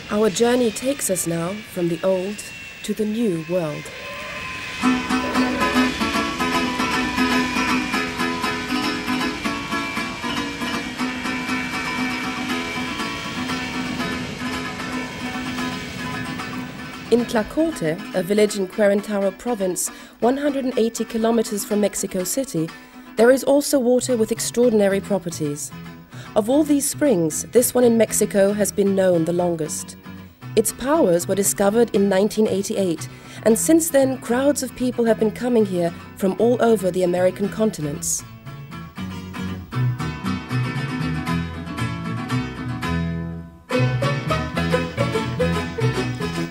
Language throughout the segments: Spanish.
Our journey takes us now from the old to the new world. In Tlacote, a village in Querétaro province, 180 kilometers from Mexico City, there is also water with extraordinary properties. Of all these springs, this one in Mexico has been known the longest. Its powers were discovered in 1988, and since then crowds of people have been coming here from all over the American continents.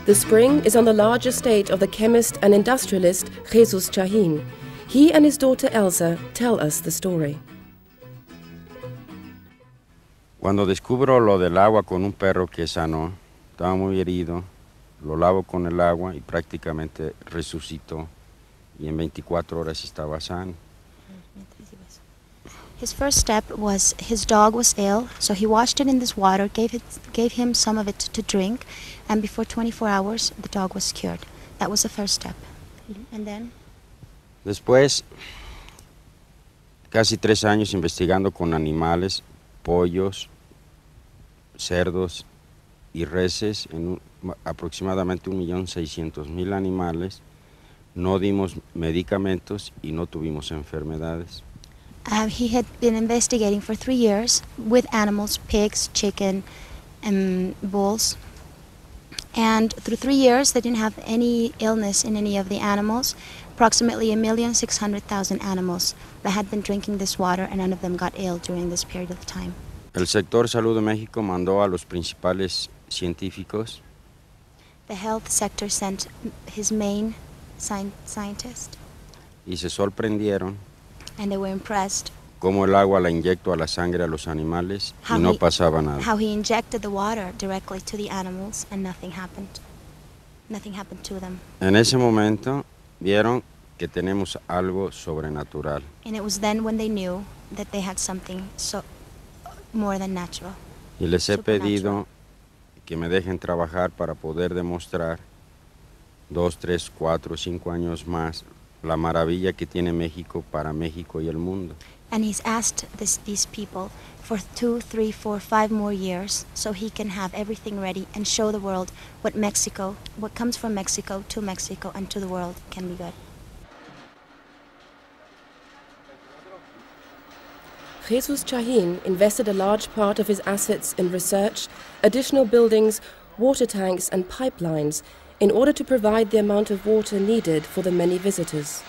The spring is on the large estate of the chemist and industrialist Jesus Chahín. He and his daughter Elsa tell us the story. Cuando descubro lo del agua con un perro que sanó, estaba muy herido, lo lavo con el agua y prácticamente resucitó. Y en 24 horas estaba sano. His first step was his dog was ill, so he washed it in this water, gave him some of it to drink, and before 24 hours the dog was cured. That was the first step. And then? Después, casi 3 años investigando con animales, pollos, cerdos y reses, en aproximadamente 1.600.000 animales, no dimos medicamentos y no tuvimos enfermedades. He had been investigating for 3 years with animals, pigs, chicken, and bulls. And through 3 years, they didn't have any illness in any of the animals. Approximately 1,600,000 animals that had been drinking this water, and none of them got ill during this period of time. El sector salud de México mandó a los principales científicos. The health sector sent his main scientist. Y se sorprendieron. And they were impressed. Cómo el agua la inyectó a la sangre a los animales y no pasaba nada. How he injected the water directly to the animals and nothing happened. Nothing happened to them. En ese momento vieron que tenemos algo sobrenatural. And it was then when they knew that they had something so more than natural. Y les he pedido que me dejen trabajar para poder demostrar 2, 3, 4, 5 años más la maravilla que tiene México para México y el mundo. And he's asked these people for 2, 3, 4, 5 more years so he can have everything ready and show the world what comes from Mexico to Mexico and to the world can be good. Jesus Chahín invested a large part of his assets in research, additional buildings, water tanks and pipelines in order to provide the amount of water needed for the many visitors.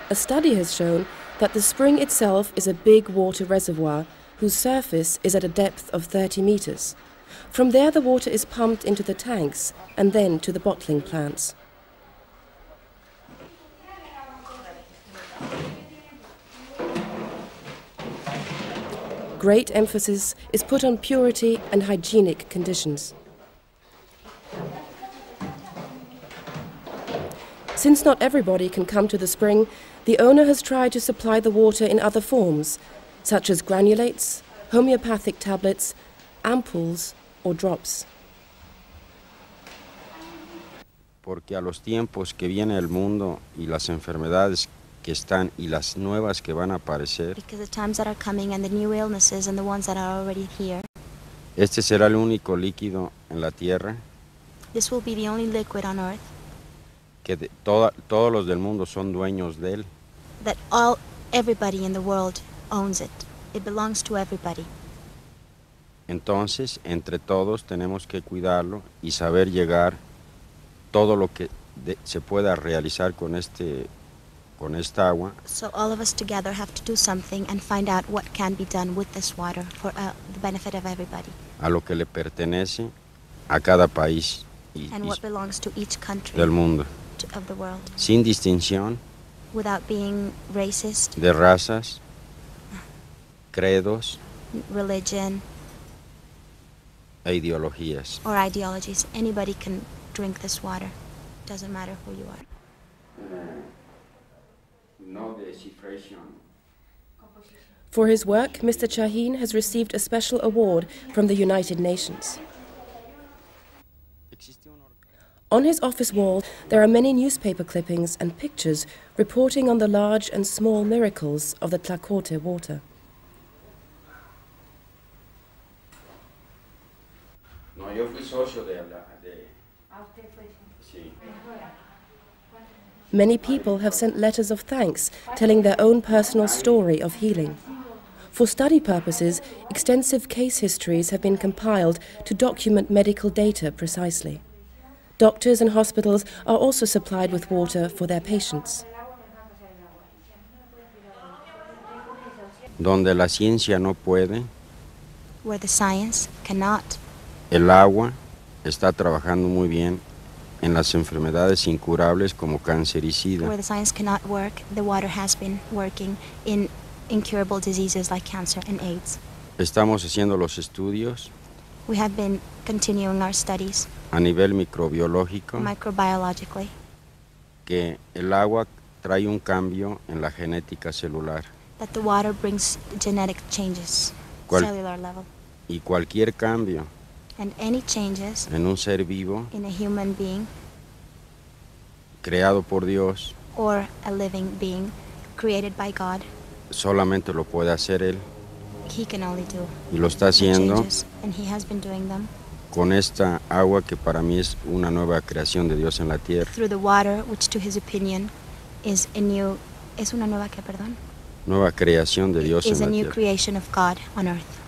A study has shown that the spring itself is a big water reservoir whose surface is at a depth of 30 meters. From there the water is pumped into the tanks and then to the bottling plants. Great emphasis is put on purity and hygienic conditions. Since not everybody can come to the spring, the owner has tried to supply the water in other forms, such as granulates, homeopathic tablets, ampoules, or drops. Porque a los tiempos que viene el mundo y las enfermedades que están y las nuevas que van a aparecer, because the times that are coming and the new illnesses and the ones that are already here, este será el único líquido en la tierra this will be the only liquid on earth que todos los del mundo son dueños de él. That everybody in the world owns it. It belongs to everybody. Entonces, entre todos tenemos que cuidarlo y saber llegar todo lo que se pueda realizar con esta agua. So all of us together have to do something and find out what can be done with this water for the benefit of everybody. A lo que le pertenece a cada país and what belongs to each country del mundo. Of the world. Sin distinción. Without being racist. De razas, credos, religion, e ideologías. Or ideologies. Anybody can drink this water. Doesn't matter who you are. no descifration. For his work, Mr. Chahine has received a special award from the United Nations. On his office wall, there are many newspaper clippings and pictures reporting on the large and small miracles of the Tlacote water. No, yo fui socio de sí. Many people have sent letters of thanks, telling their own personal story of healing. For study purposes, extensive case histories have been compiled to document medical data precisely. Doctors and hospitals are also supplied with water for their patients. Donde la ciencia no puede, Where the science cannot, el agua está trabajando muy bien en las enfermedades incurables como cáncer y where sida. the science cannot work, the water has been working in incurable diseases like cancer and AIDS. Estamos haciendo los estudios We have been continuing our studies a nivel microbiológico microbiologically que el agua trae un cambio en la genética celular that the water brings genetic changes, Cual- cellular level, y cualquier cambio and any changes en un ser vivo in a human being creado por Dios or a living being created by God, solamente lo puede hacer Él he can only do y lo está the haciendo changes, and he has been doing them con esta agua que para mí es una nueva creación de Dios en la tierra, through the water, which to his opinion is a new, es una nueva que, perdón? nueva creación de Dios Is en a la new tierra. creation of God on earth.